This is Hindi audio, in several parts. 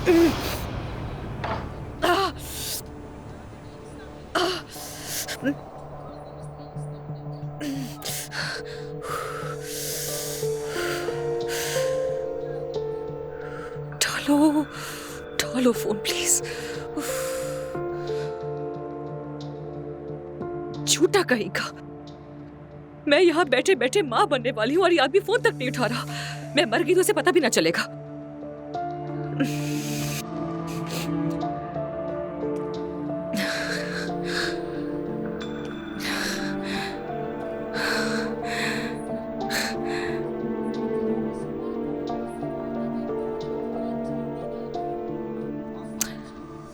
डालो डालो फोन प्लीज। झूठा कहेगा। मैं यहाँ बैठे बैठे माँ बनने वाली हूँ और ये आदमी फोन तक नहीं उठा रहा। मैं मर गई तो उसे पता भी ना चलेगा।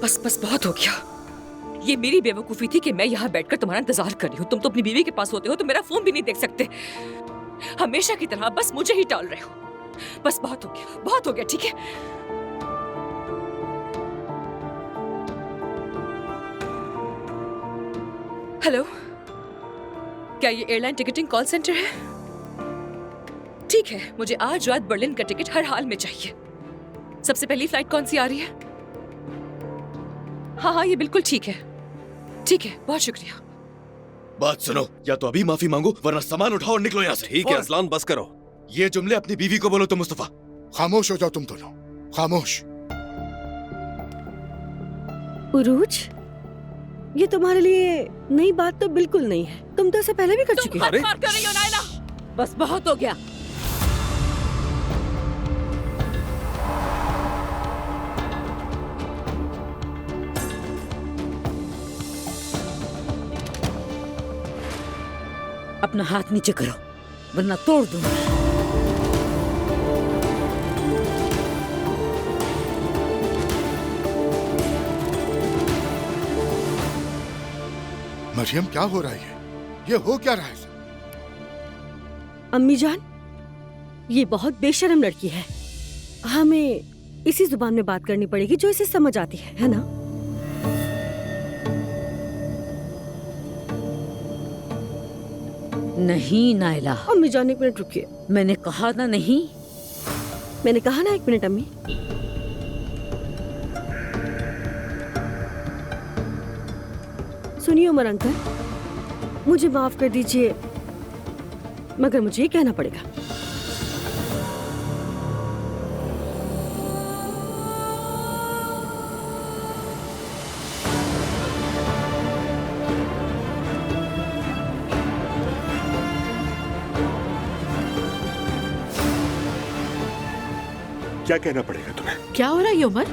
बस बस बहुत हो गया। ये मेरी बेवकूफी थी कि मैं यहाँ बैठकर तुम्हारा इंतजार कर रही हूँ। तुम तो अपनी बीवी के पास होते हो तो मेरा फोन भी नहीं देख सकते। हमेशा की तरह बस मुझे ही टाल रहे हो। बस बहुत हो गया, बहुत हो गया, ठीक है? हेलो, क्या ये एयरलाइन टिकटिंग कॉल सेंटर है? ठीक है, मुझे आज रात बर्लिन का टिकट हर हाल में चाहिए। सबसे पहली फ्लाइट कौन सी आ रही है? हाँ हाँ, ये बिल्कुल ठीक है। ठीक है, बहुत शुक्रिया। बात सुनो, या तो अभी माफी मांगो वरना सामान उठाओ और निकलो यहाँ से। ठीक है असलान, बस करो। ये जुमले अपनी बीवी को बोलो तो मुस्तफा। खामोश हो जाओ तुम दोनों, खामोश। उरूज, ये तुम्हारे लिए नई बात तो बिल्कुल नहीं है। तुम तो इसे पहले भी कर चुके हो। तुम हद पार कर रही हो नायला। बस बहुत हो गया। अपना हाथ नीचे करो वरना तोड़ दूंगा। मरियम, क्या हो रहा है? ये हो क्या रहा है? अम्मी जान, ये बहुत बेशर्म लड़की है। हमें इसी जुबान में बात करनी पड़ेगी जो इसे समझ आती है ना? नहीं नायला। अम्मी जान, 1 मिनट रुकिए। मैंने कहा ना नहीं। मैंने कहा ना 1 मिनट अम्मी। सुनिए उमर अंकल, मुझे माफ कर दीजिए मगर मुझे ये कहना पड़ेगा। क्या कहना पड़ेगा तुम्हें? क्या हो रहा है उमर?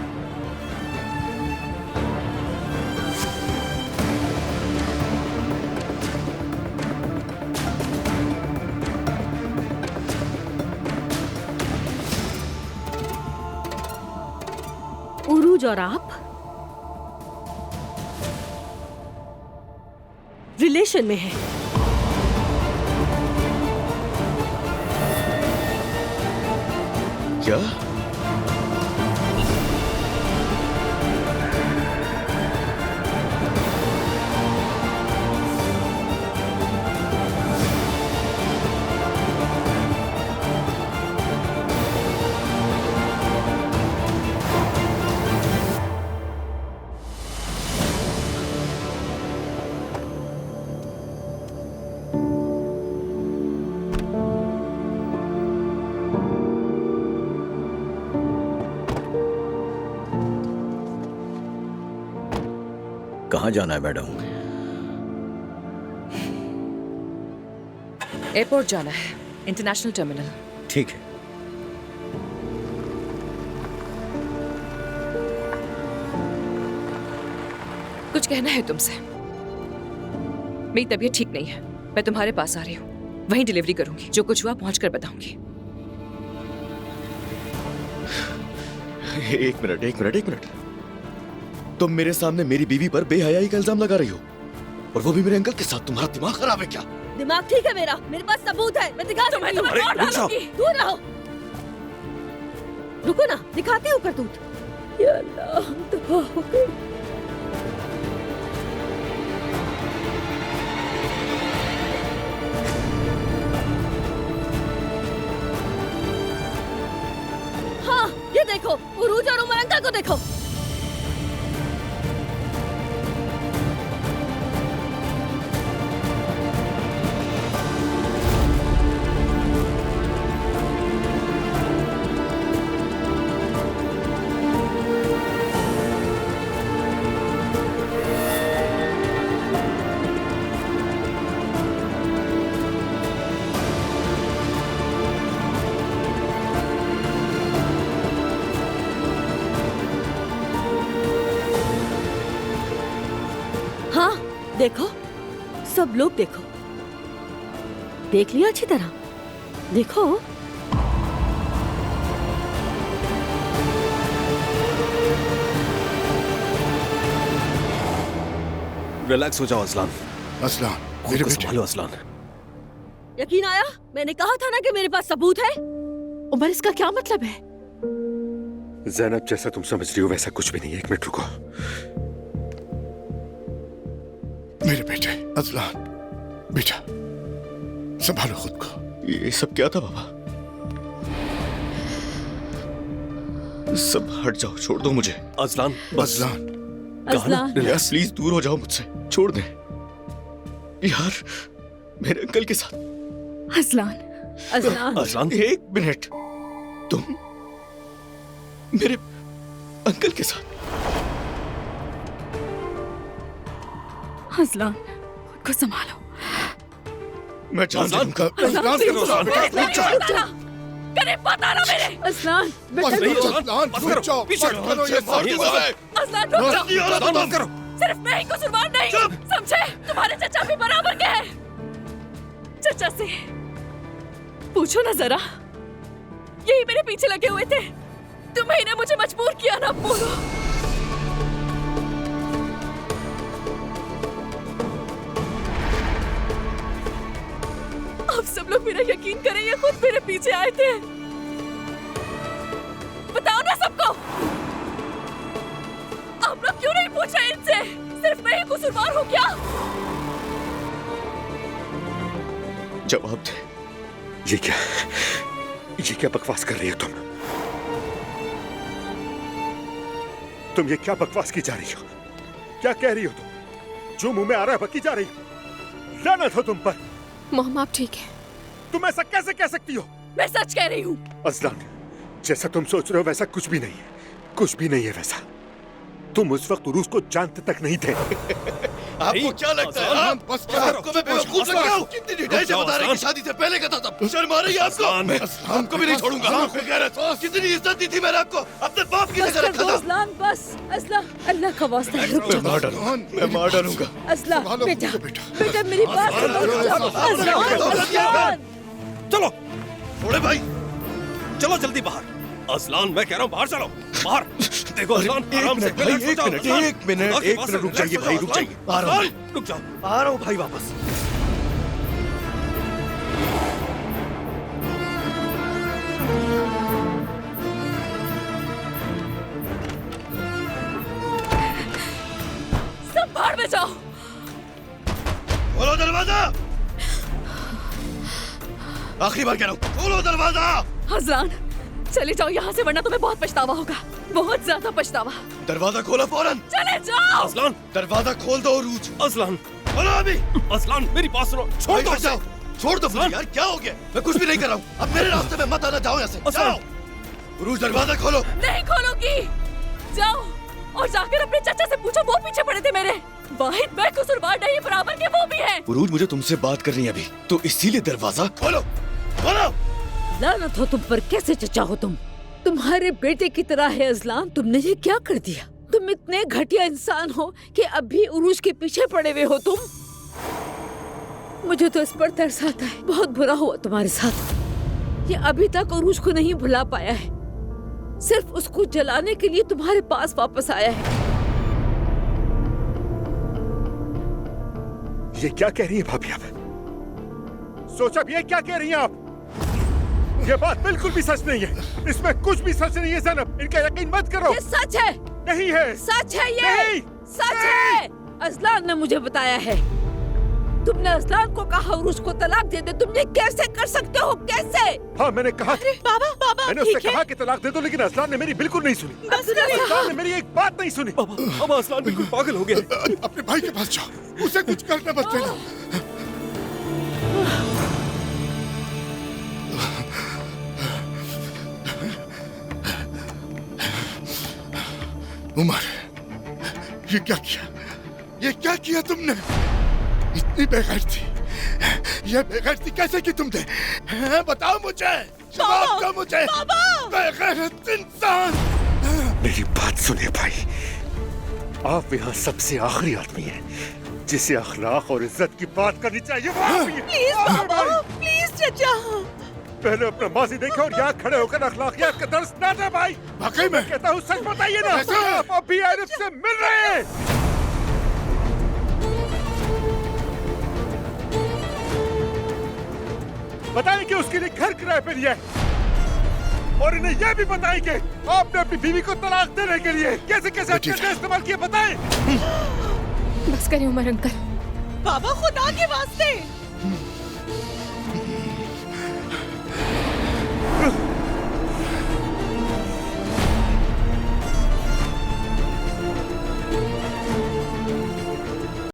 उरूज और आप रिलेशन में हैं। क्या? कहाँ जाना है मैडम? एयरपोर्ट जाना है, इंटरनेशनल टर्मिनल। ठीक है। कुछ कहना है तुमसे? मेरी तबीयत ठीक नहीं है, मैं तुम्हारे पास आ रही हूँ। वहीं डिलीवरी करूंगी, जो कुछ हुआ पहुंचकर बताऊंगी। एक मिनट। तुम मेरे सामने मेरी बीवी पर बेहयाई का इल्जाम लगा रही हो, और वो भी मेरे अंकल के साथ। तुम्हारा दिमाग खराब है क्या? दिमाग ठीक है मेरा, मेरे पास सबूत है, मैं दिखा तुम्हें सकती हूँ। मार डालूंगी। दूर रहो। रुको ना, दिखाती हूँ करतूत। या अल्लाह, दफा हो गई। हाँ, ये देखो, उरूज और उमर अंकल को देखो। देखो। हाँ देखो, सब लोग देखो, देख लिया अच्छी तरह, देखो। रिलैक्स हो जाओ अजलान। असलान, खुद मेरे को बेटे। संभालो अजलान। यकीन आया? मैंने कहा था ना कि मेरे पास सबूत है। उमर, इसका क्या मतलब है? जैनब, जैसा तुम समझ रही हो वैसा कुछ भी नहीं है। एक मिनट रुको। मेरे बेटे असलान, बेटा संभालो खुद को। ये सब क्या था बाबा? सब हट जाओ, छोड़ दो मुझे। अजलान बस। असलान, अजलान, यार प्लीज दूर हो जाओ मुझसे, छोड़ दे यार, मेरे अंकल के साथ। अजलान, अजलान, अजलान, एक मिनट, तुम मेरे अंकल के साथ? अजलान, खुद को संभालो। मैं जान अजलान, लूंगा। असलान, करीब मत आना मेरे। अजलान, बस नहीं, करो, असलान, असलान, बस रुक करो, जाओ, पीछे मत हटो, करो ये मार दूंगा मैं। असलान रुक जाओ। अजलान, बंद करो। सिर्फ मैं ही कसूरवार नहीं, समझे? तुम्हारे चचा भी बराबर के हैं। चचा से पूछो ना जरा, यही मेरे पीछे लगे हुए थे। तुम्हें ने मुझे मजबूर किया ना, बोलो। आप सब लोग मेरा यकीन करें, ये खुद मेरे पीछे आए थे। बताओ ना सबको, आप लोग क्यों नहीं पूछ रहे इनसे? सिर्फ मैं ही कसूरवार हूँ क्या? जवाब दे। ये क्या बकवास कर रही हो तुम? तुम ये क्या बकवास की जा रही हो? क्या कह रही हो तुम? जो मुंह में आ रहा है बकी जा रही हो। लानत हो तुम पर। मॉम आप ठीक है? तुम ऐसा कैसे कह सकती हो? मैं सच कह रही हूँ। असलान, जैसा तुम सोच रहे हो वैसा कुछ भी नहीं है। कुछ भी नहीं है वैसा। तुम उस वक्त उरूस को जानते तक नहीं थे। आपको क्या लगता है? असलान, बस करो। आपको मैं बेवकूफ लग रहा हूँ? कितनी डिटेल से बता रहे हैं कि शादी से पहले का था तब। शर्म आ रही है आपको? मैं आपको भी नहीं छोड़ूंगा। कितनी इज्जत दी थी मैंने आपको, अपने बाप की बस नजर कर रखा दो था। अजलान, बस। अजलान, अल्लाह का वास्ता है, रुक मैं जाओ। मार डालूंगा, मैं मार डालूंगा। अजलान, संभालो बेटा, खुद को, बेटा। बेटा मेरी बात सुनो। अजलान, अजलान, चलो छोड़े भाई। चलो जल्दी बाहर। अजलान, मैं कह रहा हूँ बाहर चलो, बाहर। देखो अजलान, एक आराम से मिनट भाई, relax हो एक जाओ, मिनट, अजलान। एक मिनट, अल्लाह के एक वास्ते मिनट, रुक relax जाइए हो भाई, जाओ, रुक अजलान। जाइए। आ रहा हूँ, अजलान, रुक जाओ। आ रहा हूँ भाई वापस। सब बाहर में जाओ। खोलो दरवाजा। आखिरी बार कह रहा हूँ, खोलो दरवाजा। अजलान चले जाओ यहाँ से, वरना तुम्हें बहुत पछतावा होगा, बहुत ज्यादा पछतावा। दरवाजा खोलो फौरन। चले जाओ। अजलान, दरवाजा खोल दो उरूज। अजलान, खोलो अभी। अजलान, मेरी बात सुनो, छोड़ भाई दो हट उसे। जाओ, छोड़ दो मुझे यार, क्या हो गया? मैं कुछ भी नहीं कर रहा हूँ। अब मेरे रास्ते में मत आना, जाओ यहाँ से, अजलान। जाओ। उरूज दरवाजा खोलो। नहीं खोलूंगी। जाओ और जाकर अपने चाचा से पूछो, वो पीछे पड़े थे मेरे। वाहिद मैं कसूरवार नहीं, बराबर के वो भी है। उरूज मुझे तुमसे बात करनी है अभी, तो इसीलिए दरवाजा खोलो, खोलो। लानत हो तुम पर, कैसे चचा हो तुम? तुम्हारे बेटे की तरह है अजलान, तुमने ये क्या कर दिया? तुम इतने घटिया इंसान हो कि अब भी उरूज के पीछे पड़े हुए हो तुम। मुझे तो इस पर तरस आता है, बहुत बुरा हुआ तुम्हारे साथ। ये अभी तक उरूज को नहीं भुला पाया है, सिर्फ उसको जलाने के लिए तुम्हारे पास वापस आया है। ये क्या कह रही है भाभी आप? सोचा भी है क्या कह रही हैं आप? ये बात बिल्कुल भी सच नहीं है, इसमें कुछ भी सच नहीं है ज़ैनब, इनका यकीन मत करो। ये सच है, नहीं है, सच है, ये नहीं, सच है। अजलान ने मुझे बताया है। तुमने असलान को कहा उर्स को तलाक दे दे, तुम ये कैसे कर सकते हो, कैसे? हाँ मैंने कहा, बाबा मैंने उससे कहा कि तलाक दे दो, लेकिन असलान ने मेरी बिल्कुल नहीं सुनी। असलान ने मेरी एक बात नहीं सुनी। अब असलान बिल्कुल पागल हो गया है। अपने भाई के पास जाओ, उसे कुछ करने मत देना। उमर, ये क्या किया? ये क्या किया तुमने? इतनी बेगैरती, ये बेगैरती कैसे की तुमने? हैं, बताओ मुझे, जवाब दो मुझे। बेगैरत इंसान। मेरी बात सुने भाई, आप यहाँ सबसे आखिरी आदमी हैं जिसे अखलाक और इज्जत की बात करनी चाहिए। वो आप ही हैं। प्लीज बाबा, प्लीज चचा। पहले अपना माजी देखे और यहाँ खड़े होकर अखलाकियात का दर्स ना दे भाई। वाकई में कहता हूँ सच बताइए ना, ऐसा है? आप अभी आरिफ से मिल रहे हैं। बताएं कि उसके लिए घर किराए पे लिया है, और इन्हें यह भी बताएं कि आपने अपनी बीवी को तलाक देने के लिए कैसे कैसे हथियार इस्तेमाल किए, बताएं। बस करें उमर अंकल। बाबा खुदा के वास्ते।